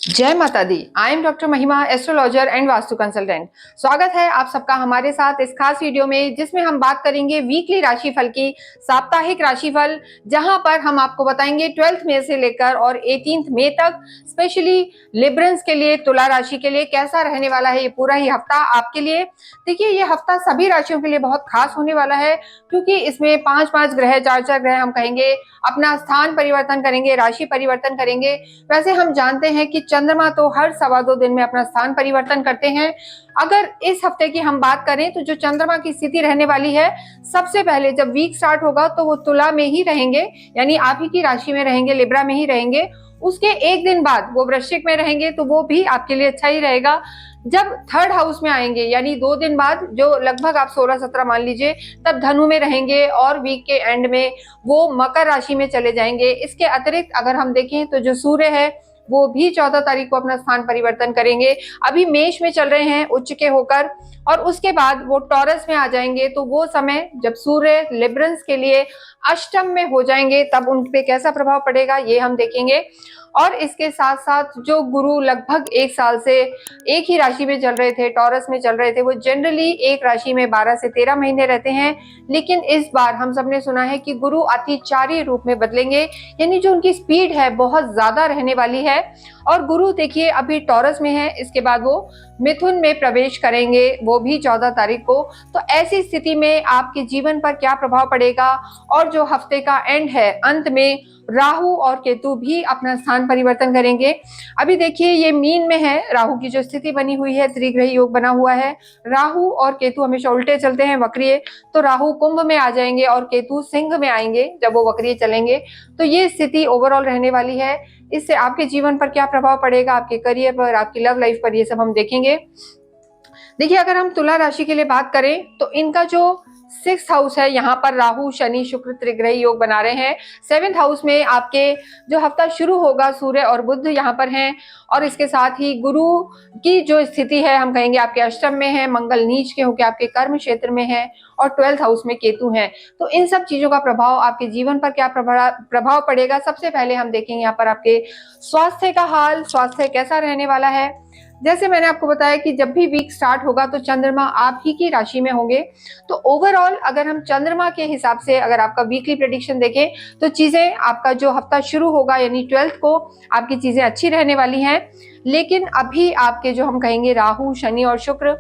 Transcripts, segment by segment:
जय माता दी। I am doctor महिमा, एस्ट्रोलॉजर एंड वास्तु कंसल्टेंट। स्वागत है आप सबका हमारे साथ इस खास वीडियो में, जिसमें हम बात करेंगे वीकली राशिफल की, साप्ताहिक राशिफल, जहां पर हम आपको बताएंगे 12 मई से लेकर और 18 मई तक स्पेशली लिब्रंस के लिए, तुला राशि के लिए कैसा रहने वाला है ये पूरा ही हफ्ता आपके लिए। देखिए, ये हफ्ता सभी राशियों के लिए बहुत खास होने वाला है, क्योंकि इसमें 5-5 ग्रह, 4-4 ग्रह हम कहेंगे अपना स्थान परिवर्तन करेंगे, राशि परिवर्तन करेंगे। वैसे हम जानते हैं कि चंद्रमा तो हर 2.25 दिन में अपना स्थान परिवर्तन करते हैं। अगर इस हफ्ते की हम बात करें तो जो चंद्रमा की स्थिति रहने वाली है, सबसे पहले जब वीक स्टार्ट होगा तो वो तुला में ही रहेंगे, यानी आप ही की राशि में रहेंगे, लिब्रा में ही रहेंगे। उसके एक दिन बाद वो वृश्चिक में रहेंगे, तो वो भी आपके लिए अच्छा ही रहेगा। जब थर्ड हाउस में आएंगे, यानी 2 दिन बाद, जो लगभग आप 16-17 मान लीजिए, तब धनु में रहेंगे और वीक के एंड में वो मकर राशि में चले जाएंगे। इसके अतिरिक्त अगर हम देखें तो जो सूर्य है वो भी 14 तारीख को अपना स्थान परिवर्तन करेंगे। अभी मेष में चल रहे हैं उच्च के होकर, और उसके बाद वो टॉरस में आ जाएंगे। तो वो समय जब सूर्य लिब्रंस के लिए अष्टम में हो जाएंगे, तब उन पे कैसा प्रभाव पड़ेगा ये हम देखेंगे। और इसके साथ साथ जो गुरु लगभग 1 साल से एक ही राशि में चल रहे थे, टॉरस में चल रहे थे, वो जनरली एक राशि में 12 से 13 महीने रहते हैं। लेकिन इस बार हम सबने सुना है कि गुरु अतिचारी रूप में बदलेंगे, यानी जो उनकी स्पीड है बहुत ज्यादा रहने वाली है। और गुरु देखिए अभी टॉरस में है, इसके बाद वो मिथुन में प्रवेश करेंगे, वो भी 14 तारीख को। तो ऐसी स्थिति में आपके जीवन पर क्या प्रभाव पड़ेगा, और जो हफ्ते का एंड है, अंत में राहु और केतु भी अपना स्थान परिवर्तन करेंगे। अभी देखिए ये मीन में है, राहु की जो स्थिति बनी हुई है, त्रिग्रही योग बना हुआ है। राहु और केतु हमेशा उल्टे चलते हैं, वक्रीय। तो राहु कुंभ में आ जाएंगे और केतु सिंह में आएंगे जब वो वक्रीय चलेंगे। तो ये स्थिति ओवरऑल रहने वाली है। इससे आपके जीवन पर क्या प्रभाव पड़ेगा, आपके करियर पर, आपकी लव लाइफ पर, ये सब हम देखेंगे। देखिए, अगर हम तुला राशि के लिए बात करें तो इनका जो 6th हाउस है, यहाँ पर राहु शनि शुक्र त्रिग्रही योग बना रहे हैं। 7th हाउस में आपके जो हफ्ता शुरू होगा, सूर्य और बुध यहाँ पर हैं, और इसके साथ ही गुरु की जो स्थिति है हम कहेंगे आपके अष्टम में है, मंगल नीच के होकर आपके कर्म क्षेत्र में है, और 12th हाउस में केतु है। तो इन सब चीजों का प्रभाव आपके जीवन पर क्या प्रभाव पड़ेगा, सबसे पहले हम देखेंगे यहाँ पर आपके स्वास्थ्य का हाल, स्वास्थ्य कैसा रहने वाला है। जैसे मैंने आपको बताया कि जब भी वीक स्टार्ट होगा तो चंद्रमा आप ही की राशि में होंगे। तो ओवरऑल अगर हम चंद्रमा के हिसाब से अगर आपका वीकली प्रेडिक्शन देखें तो चीजें, आपका जो हफ्ता शुरू होगा यानी 12th को, आपकी चीजें अच्छी रहने वाली हैं। लेकिन अभी आपके जो हम कहेंगे राहु शनि और शुक्र,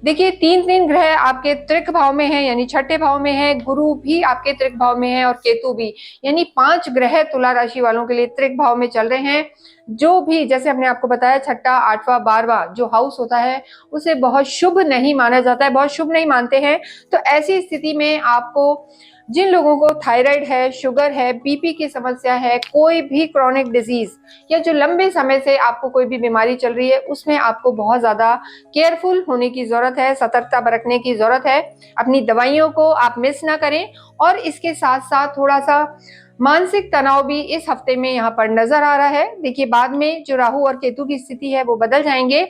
देखिए 3 ग्रह आपके त्रिक भाव में है, यानी छठे भाव में है। गुरु भी आपके त्रिक भाव में है और केतु भी, यानी 5 ग्रह तुला राशि वालों के लिए त्रिक भाव में चल रहे हैं। जो भी, जैसे हमने आपको बताया, छठा, 8वां, 12वां जो हाउस होता है उसे बहुत शुभ नहीं माना जाता है, बहुत शुभ नहीं मानते हैं। तो ऐसी स्थिति में आपको, जिन लोगों को थायराइड है, शुगर है, बीपी की समस्या है, कोई भी क्रॉनिक डिजीज, या जो लंबे समय से आपको कोई भी बीमारी चल रही है, उसमें आपको बहुत ज्यादा केयरफुल होने की जरूरत है, सतर्कता बरतने की जरूरत है। अपनी दवाइयों को आप मिस ना करें। और इसके साथ साथ थोड़ा सा मानसिक तनाव भी इस हफ्ते में यहाँ पर नजर आ रहा है। देखिए, बाद में जो राहु और केतु की स्थिति है वो बदल जाएंगे।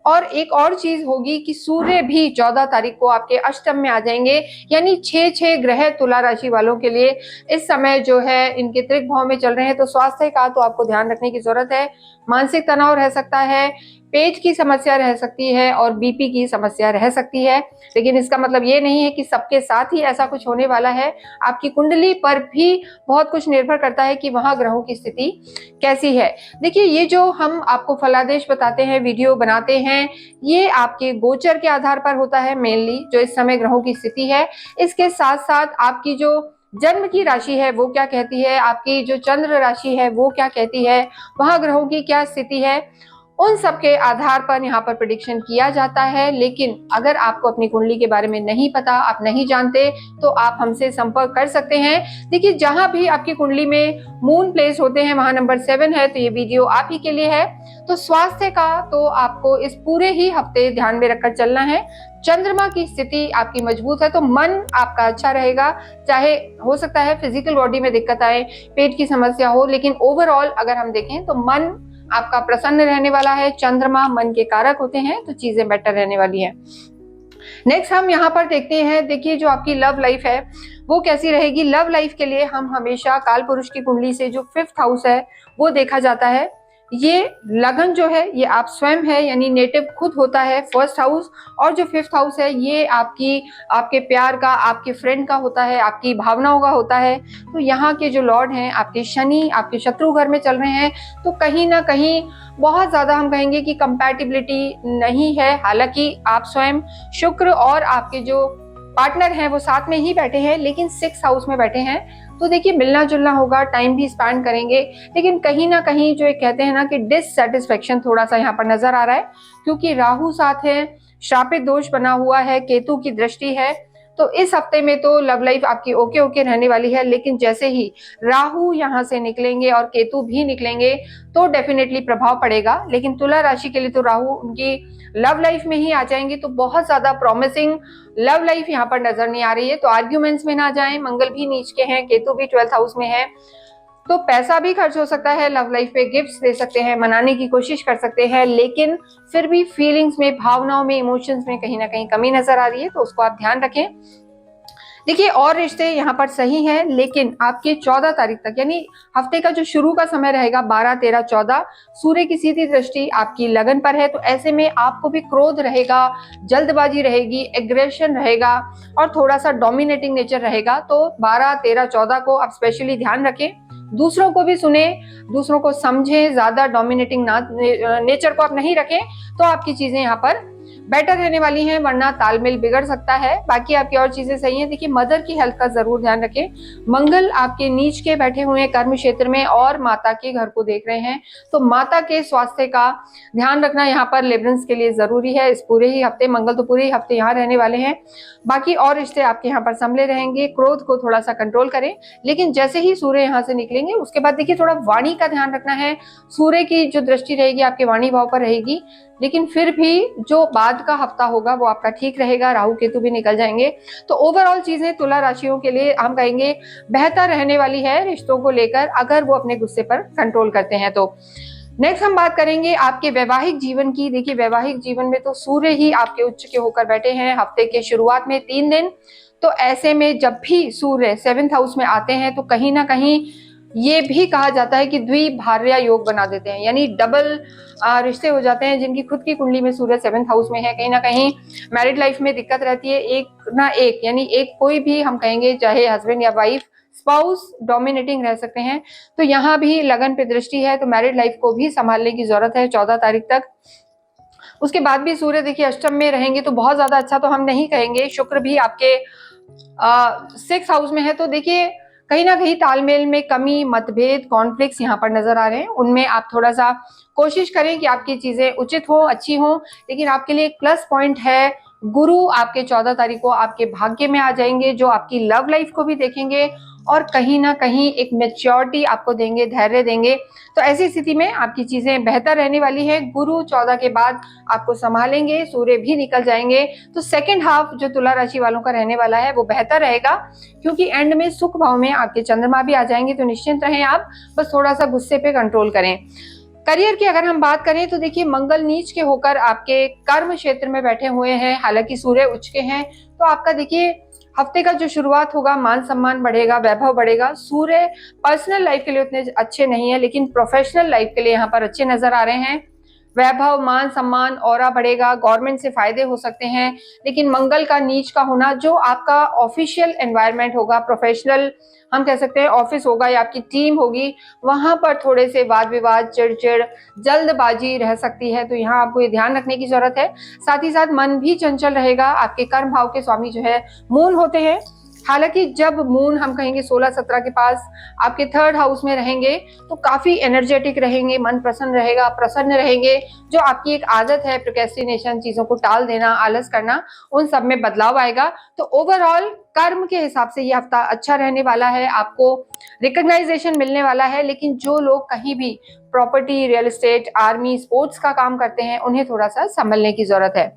और एक और चीज होगी कि सूर्य भी 14 तारीख को आपके अष्टम में आ जाएंगे, यानी 6 ग्रह तुला राशि वालों के लिए इस समय जो है इनके त्रिक भाव में चल रहे हैं। तो स्वास्थ्य का तो आपको ध्यान रखने की जरूरत है। मानसिक तनाव रह सकता है, पेट की समस्या रह सकती है, और बीपी की समस्या रह सकती है। लेकिन इसका मतलब ये नहीं है कि सबके साथ ही ऐसा कुछ होने वाला है। आपकी कुंडली पर भी बहुत कुछ निर्भर करता है कि वहां ग्रहों की स्थिति कैसी है। देखिए, ये जो हम आपको फलादेश बताते हैं, वीडियो बनाते हैं, ये आपके गोचर के आधार पर होता है मेनली, जो इस समय ग्रहों की स्थिति है। इसके साथ साथ आपकी जो जन्म की राशि है वो क्या कहती है, आपकी जो चंद्र राशि है वो क्या कहती है, वहां ग्रहों की क्या स्थिति है, उन सब के आधार पर यहाँ पर प्रेडिक्शन किया जाता है। लेकिन अगर आपको अपनी कुंडली के बारे में नहीं पता, आप नहीं जानते, तो आप हमसे संपर्क कर सकते हैं। देखिए, जहां भी आपकी कुंडली में मून प्लेस होते हैं वहां नंबर 7 है, तो ये वीडियो आप ही के लिए है। तो स्वास्थ्य का तो आपको इस पूरे ही हफ्ते ध्यान में रखकर चलना है। चंद्रमा की स्थिति आपकी मजबूत है तो मन आपका अच्छा रहेगा। चाहे हो सकता है फिजिकल बॉडी में दिक्कत आए, पेट की समस्या हो, लेकिन ओवरऑल अगर हम देखें तो मन आपका प्रसन्न रहने वाला है। चंद्रमा मन के कारक होते हैं, तो चीजें बेटर रहने वाली है। नेक्स्ट हम यहाँ पर देखते हैं, देखिए जो आपकी लव लाइफ है वो कैसी रहेगी। लव लाइफ के लिए हम हमेशा काल पुरुष की कुंडली से जो 5th हाउस है वो देखा जाता है। ये लगन जो है ये आप स्वयं है, यानी नेटिव खुद होता है फर्स्ट हाउस, और जो फिफ्थ हाउस है ये आपके प्यार का, आपके फ्रेंड का होता है, आपकी भावनाओं का होता है। तो यहाँ के जो लॉर्ड हैं आपके शनि आपके शत्रु घर में चल रहे हैं, तो कहीं ना कहीं बहुत ज्यादा हम कहेंगे कि कंपैटिबिलिटी नहीं है। हालांकि आप स्वयं शुक्र और आपके जो पार्टनर हैं वो साथ में ही बैठे हैं, लेकिन सिक्स हाउस में बैठे हैं। तो देखिए मिलना जुलना होगा, टाइम भी स्पेंड करेंगे, लेकिन कहीं ना कहीं जो एक कहते हैं ना कि डिससेटिस्फेक्शन थोड़ा सा यहाँ पर नजर आ रहा है, क्योंकि राहु साथ है, श्रापित दोष बना हुआ है, केतु की दृष्टि है। तो इस हफ्ते में तो लव लाइफ आपकी ओके ओके रहने वाली है, लेकिन जैसे ही राहु यहाँ से निकलेंगे और केतु भी निकलेंगे तो डेफिनेटली प्रभाव पड़ेगा। लेकिन तुला राशि के लिए तो राहु उनकी लव लाइफ में ही आ जाएंगे, तो बहुत ज्यादा प्रॉमिसिंग लव लाइफ यहाँ पर नजर नहीं आ रही है। तो आर्ग्यूमेंट्स में ना जाएं, मंगल भी नीच के हैं, केतु भी 12th हाउस में है, तो पैसा भी खर्च हो सकता है लव लाइफ पे, गिफ्ट्स दे सकते हैं, मनाने की कोशिश कर सकते हैं, लेकिन फिर भी फीलिंग्स में, भावनाओं में, इमोशंस में कहीं ना कहीं कमी नजर आ रही है, तो उसको आप ध्यान रखें। देखिए और रिश्ते यहाँ पर सही हैं, लेकिन आपके 14 तारीख तक, यानी हफ्ते का जो शुरू का समय रहेगा 12, 13, 14, सूर्य की सीधी दृष्टि आपकी लगन पर है, तो ऐसे में आपको भी क्रोध रहेगा, जल्दबाजी रहेगी, एग्रेशन रहेगा और थोड़ा सा डोमिनेटिंग नेचर रहेगा। तो 12, 13, 14 को आप स्पेशली ध्यान रखें, दूसरों को भी सुने, दूसरों को समझें, ज्यादा डोमिनेटिंग नेचर को आप नहीं रखें, तो आपकी चीजें यहाँ पर बेटर रहने वाली हैं, वरना तालमेल बिगड़ सकता है। बाकी आपकी और चीजें सही हैं। देखिए मदर की हेल्थ का जरूर ध्यान रखें, मंगल आपके नीच के बैठे हुए हैं कर्म क्षेत्र में और माता के घर को देख रहे हैं, तो माता के स्वास्थ्य का ध्यान रखना यहाँ पर लिबरेंस के लिए जरूरी है। इस पूरे ही हफ्ते मंगल तो पूरे ही हफ्ते यहाँ रहने वाले हैं। बाकी और रिश्ते आपके यहाँ पर संभले रहेंगे, क्रोध को थोड़ा सा कंट्रोल करें, लेकिन जैसे ही सूर्य यहाँ से निकलेंगे उसके बाद देखिए थोड़ा वाणी का ध्यान रखना है। सूर्य की जो दृष्टि रहेगी आपके वाणी भाव पर रहेगी, लेकिन फिर भी जो बाद का हफ्ता होगा वो आपका ठीक रहेगा, राहु केतु भी निकल जाएंगे। तो ओवरऑल चीजें तुला राशियों के लिए हम कहेंगे बेहतर रहने वाली है रिश्तों को लेकर, अगर वो अपने गुस्से पर कंट्रोल करते हैं तो। नेक्स्ट हम बात करेंगे आपके वैवाहिक जीवन की। देखिए वैवाहिक जीवन में तो सूर्य ही आपके उच्च के होकर बैठे हैं हफ्ते के शुरुआत में 3 दिन, तो ऐसे में जब भी सूर्य 7th हाउस में आते हैं तो कहीं ना कहीं ये भी कहा जाता है कि द्विभार्या योग बना देते हैं, यानी डबल रिश्ते हो जाते हैं। जिनकी खुद की कुंडली में सूर्य 7th हाउस में है, कहीं ना कहीं मैरिड लाइफ में दिक्कत रहती है, एक ना एक, यानी एक कोई भी हम कहेंगे चाहे हस्बैंड या वाइफ, स्पाउस डोमिनेटिंग रह सकते हैं। तो यहाँ भी लगन पे दृष्टि है, तो मैरिड लाइफ को भी संभालने की जरूरत है 14 तारीख तक। उसके बाद भी सूर्य देखिए अष्टम में रहेंगे, तो बहुत ज्यादा अच्छा तो हम नहीं कहेंगे। शुक्र भी आपके 6th हाउस में है, तो देखिए कहीं ना कहीं तालमेल में कमी, मतभेद, कॉन्फ्लिक्ट्स यहाँ पर नजर आ रहे हैं। उनमें आप थोड़ा सा कोशिश करें कि आपकी चीजें उचित हो, अच्छी हो। लेकिन आपके लिए एक प्लस पॉइंट है, गुरु आपके 14 तारीख को आपके भाग्य में आ जाएंगे, जो आपकी लव लाइफ को भी देखेंगे और कहीं ना कहीं एक मेच्योरिटी आपको देंगे, धैर्य देंगे। तो ऐसी स्थिति में आपकी चीजें बेहतर रहने वाली है। गुरु 14 के बाद आपको संभालेंगे, सूर्य भी निकल जाएंगे, तो सेकंड हाफ जो तुला राशि वालों का रहने वाला है वो बेहतर रहेगा, क्योंकि एंड में सुख भाव में आपके चंद्रमा भी आ जाएंगे। तो निश्चिंत रहें आप, बस थोड़ा सा गुस्से पे कंट्रोल करें। करियर की अगर हम बात करें तो देखिए मंगल नीच के होकर आपके कर्म क्षेत्र में बैठे हुए हैं, हालांकि सूर्य उच्च के हैं, तो आपका देखिए हफ्ते का जो शुरुआत होगा मान सम्मान बढ़ेगा, वैभव बढ़ेगा। सूर्य पर्सनल लाइफ के लिए उतने अच्छे नहीं है, लेकिन प्रोफेशनल लाइफ के लिए यहाँ पर अच्छे नजर आ रहे हैं। वैभव, मान सम्मान, ऑरा बढ़ेगा, गवर्नमेंट से फायदे हो सकते हैं। लेकिन मंगल का नीच का होना, जो आपका ऑफिशियल एनवायरनमेंट होगा, प्रोफेशनल हम कह सकते हैं ऑफिस होगा या आपकी टीम होगी, वहां पर थोड़े से वाद विवाद, चिड़चिड़, जल्दबाजी रह सकती है, तो यहाँ आपको ये ध्यान रखने की जरूरत है। साथ ही साथ मन भी चंचल रहेगा। आपके कर्म भाव के स्वामी जो है मून होते हैं, हालांकि जब मून हम कहेंगे 16-17 के पास आपके 3rd हाउस में रहेंगे तो काफी एनर्जेटिक रहेंगे, मन प्रसन्न रहेगा, प्रसन्न रहेंगे। जो आपकी एक आदत है प्रोक्रेस्टिनेशन, चीजों को टाल देना, आलस करना, उन सब में बदलाव आएगा। तो ओवरऑल कर्म के हिसाब से ये हफ्ता अच्छा रहने वाला है, आपको रिकॉग्नाइजेशन मिलने वाला है। लेकिन जो लोग कहीं भी property, real estate, army, sports का काम करते हैं, उन्हें थोड़ा सा संभलने की जरूरत है।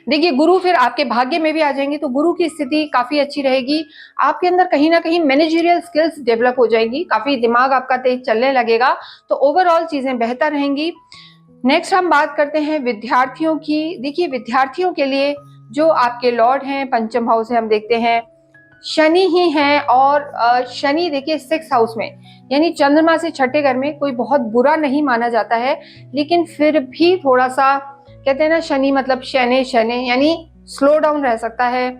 देखिए गुरु फिर आपके भाग्य में भी आ जाएंगे, तो गुरु की स्थिति काफी अच्छी रहेगी। आपके अंदर कहीं ना कहीं मैनेजरियल स्किल्स डेवलप हो जाएगी, काफी दिमाग आपका तेज चलने लगेगा, तो ओवरऑल चीजें बेहतर रहेंगी। नेक्स्ट हम बात करते हैं विद्यार्थियों की। देखिए विद्यार्थियों के लिए जो आपके लॉर्ड हैं पंचम भाव से हम देखते हैं शनि ही है और शनि देखिए 6 हाउस में, यानी चंद्रमा से छठे घर में, कोई बहुत बुरा नहीं माना जाता है, लेकिन फिर भी थोड़ा सा कहते हैं ना, शनि मतलब शनि शनि यानी स्लो डाउन रह सकता है।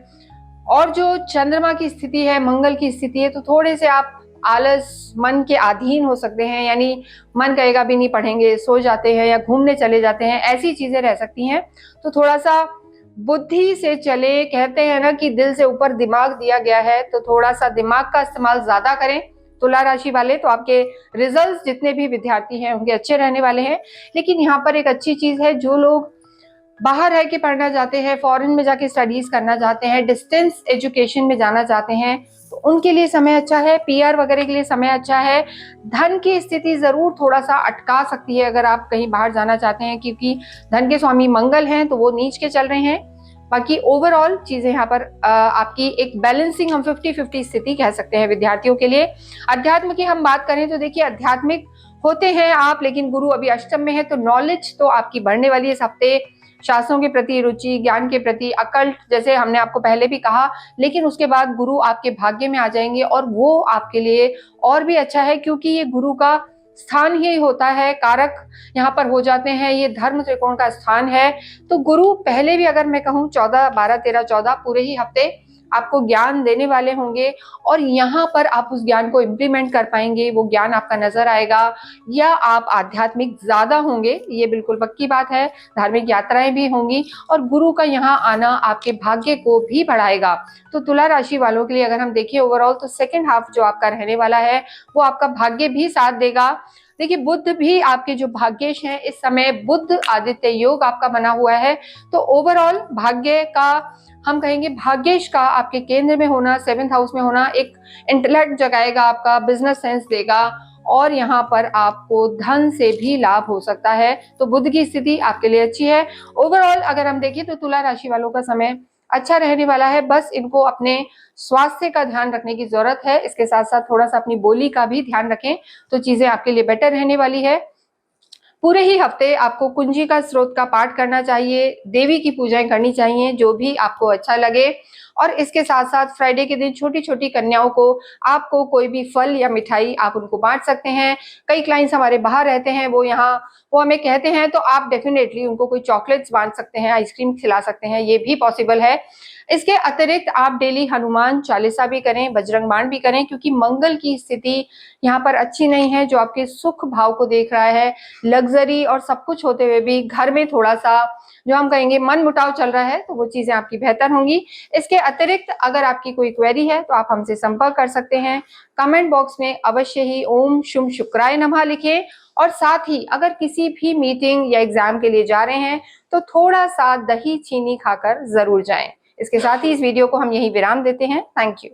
और जो चंद्रमा की स्थिति है, मंगल की स्थिति है, तो थोड़े से आप आलस, मन के अधीन हो सकते हैं, यानी मन कहेगा भी नहीं पढ़ेंगे, सो जाते हैं या घूमने चले जाते हैं, ऐसी चीजें रह सकती हैं। तो थोड़ा सा बुद्धि से चले, कहते हैं ना कि दिल से ऊपर दिमाग दिया गया है, तो थोड़ा सा दिमाग का इस्तेमाल ज्यादा करें तुला राशि वाले, तो आपके रिजल्ट्स जितने भी विद्यार्थी हैं उनके अच्छे रहने वाले हैं। लेकिन यहाँ पर एक अच्छी चीज है, जो लोग बाहर रह के पढ़ना चाहते हैं, फॉरेन में जाके स्टडीज करना चाहते हैं, डिस्टेंस एजुकेशन में जाना चाहते हैं, तो उनके लिए समय अच्छा है। पीआर वगैरह के लिए समय अच्छा है। धन की स्थिति जरूर थोड़ा सा अटका सकती है अगर आप कहीं बाहर जाना चाहते हैं, क्योंकि धन के स्वामी मंगल हैं तो वो नीच के चल रहे हैं। बाकी ओवरऑल चीजें यहाँ पर आपकी एक बैलेंसिंग, हम 50-50 स्थिति कह सकते हैं विद्यार्थियों के लिए। अध्यात्म की हम बात करें तो देखिए, आध्यात्मिक होते हैं आप, लेकिन गुरु अभी अष्टम में है, तो नॉलेज तो आपकी बढ़ने वाली है इस हफ्ते। शास्त्रों के प्रति रुचि, ज्ञान के प्रति, अकल्ट जैसे हमने आपको पहले भी कहा, लेकिन उसके बाद गुरु आपके भाग्य में आ जाएंगे और वो आपके लिए और भी अच्छा है, क्योंकि ये गुरु का स्थान ही होता है, कारक यहाँ पर हो जाते हैं, ये धर्म त्रिकोण का स्थान है। तो गुरु पहले भी अगर मैं कहूँ 14, 12, 13, 14 पूरे ही हफ्ते आपको ज्ञान देने वाले होंगे, और यहाँ पर आप उस ज्ञान को इम्प्लीमेंट कर पाएंगे, वो ज्ञान आपका नजर आएगा, या आप आध्यात्मिक ज्यादा होंगे, ये बिल्कुल पक्की बात है। धार्मिक यात्राएं भी होंगी, और गुरु का यहाँ आना आपके भाग्य को भी बढ़ाएगा। तो तुला राशि वालों के लिए अगर हम देखें ओवरऑल, तो सेकेंड हाफ जो आपका रहने वाला है वो आपका भाग्य भी साथ देगा। देखिए, बुध भी आपके जो भाग्येश हैं, इस समय बुध आदित्य योग आपका बना हुआ है, तो ओवरऑल भाग्य का हम कहेंगे, भाग्येश का आपके केंद्र में होना, 7th हाउस में होना, एक इंटेलेक्ट जगाएगा, आपका बिजनेस सेंस देगा, और यहाँ पर आपको धन से भी लाभ हो सकता है। तो बुध की स्थिति आपके लिए अच्छी है। ओवरऑल अगर हम देखें तो तुला राशि वालों का समय अच्छा रहने वाला है। बस इनको अपने स्वास्थ्य का ध्यान रखने की जरूरत है, इसके साथ साथ थोड़ा सा अपनी बोली का भी ध्यान रखें, तो चीजें आपके लिए बेटर रहने वाली है। पूरे ही हफ्ते आपको कुंजी का स्रोत का पाठ करना चाहिए, देवी की पूजाएं करनी चाहिए, जो भी आपको अच्छा लगे। और इसके साथ साथ फ्राइडे के दिन छोटी छोटी कन्याओं को आपको कोई भी फल या मिठाई आप उनको बांट सकते हैं। कई क्लाइंट्स हमारे बाहर रहते हैं, वो हमें कहते हैं, तो आप डेफिनेटली उनको कोई चॉकलेट्स बांट सकते हैं, आइसक्रीम खिला सकते हैं, ये भी पॉसिबल है। इसके अतिरिक्त आप डेली हनुमान चालीसा भी करें, बजरंग बाण भी करें, क्योंकि मंगल की स्थिति यहाँ पर अच्छी नहीं है, जो आपके सुख भाव को देख रहा है। लग्जरी और सब कुछ होते हुए भी घर में थोड़ा सा जो हम कहेंगे मन मुटाव चल रहा है, तो वो चीजें आपकी बेहतर होंगी। इसके अतिरिक्त अगर आपकी कोई क्वेरी है तो आप हमसे संपर्क कर सकते हैं। कमेंट बॉक्स में अवश्य ही ओम शुभ शुक्राय नमः लिखें, और साथ ही अगर किसी भी मीटिंग या एग्जाम के लिए जा रहे हैं तो थोड़ा सा दही चीनी खाकर जरूर जाएं। इसके साथ ही इस वीडियो को हम यही विराम देते हैं। Thank you.